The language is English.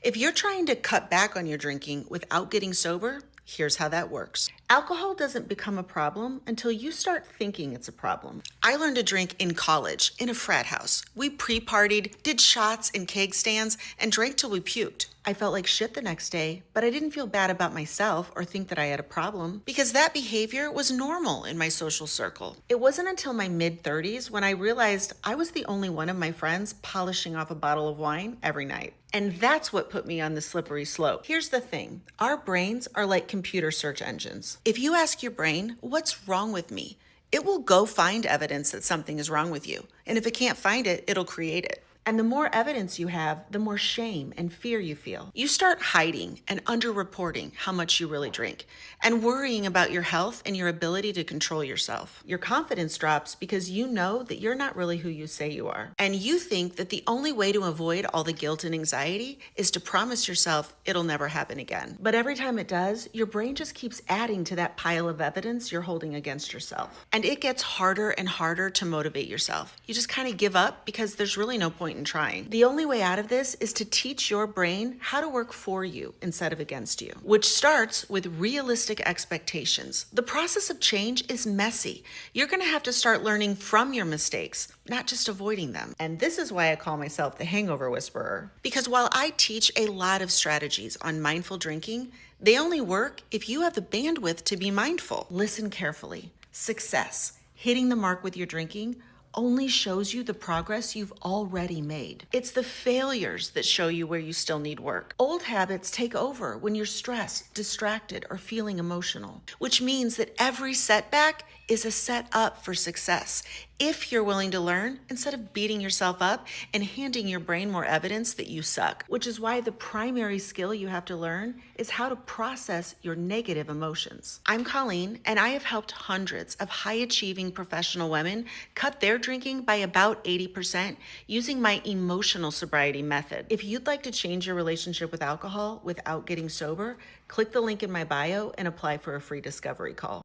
If you're trying to cut back on your drinking without getting sober, here's how that works. Alcohol doesn't become a problem until you start thinking it's a problem. I learned to drink in college, in a frat house. We pre-partied, did shots in keg stands, and drank till we puked. I felt like shit the next day, but I didn't feel bad about myself or think that I had a problem because that behavior was normal in my social circle. It wasn't until my mid-30s when I realized I was the only one of my friends polishing off a bottle of wine every night. And that's what put me on the slippery slope. Here's the thing. Our brains are like computer search engines. If you ask your brain, what's wrong with me? It will go find evidence that something is wrong with you. And if it can't find it, it'll create it. And the more evidence you have, the more shame and fear you feel. You start hiding and underreporting how much you really drink and worrying about your health and your ability to control yourself. Your confidence drops because you know that you're not really who you say you are. And you think that the only way to avoid all the guilt and anxiety is to promise yourself it'll never happen again. But every time it does, your brain just keeps adding to that pile of evidence you're holding against yourself. And it gets harder and harder to motivate yourself. You just kind of give up because there's really no point in trying. The only way out of this is to teach your brain how to work for you instead of against you, which starts with realistic expectations. The process of change is messy. You're going to have to start learning from your mistakes, not just avoiding them. And this is why I call myself the hangover whisperer. Because while I teach a lot of strategies on mindful drinking, they only work if you have the bandwidth to be mindful. Listen carefully. Success, hitting the mark with your drinking, only shows you the progress you've already made. It's the failures that show you where you still need work. Old habits take over when you're stressed, distracted, or feeling emotional, which means that every setback is a setup for success if you're willing to learn instead of beating yourself up and handing your brain more evidence that you suck, which is why the primary skill you have to learn is how to process your negative emotions. I'm Colleen, and I have helped hundreds of high-achieving professional women cut their drinking by about 80% using my emotional sobriety method. If you'd like to change your relationship with alcohol without getting sober, click the link in my bio and apply for a free discovery call.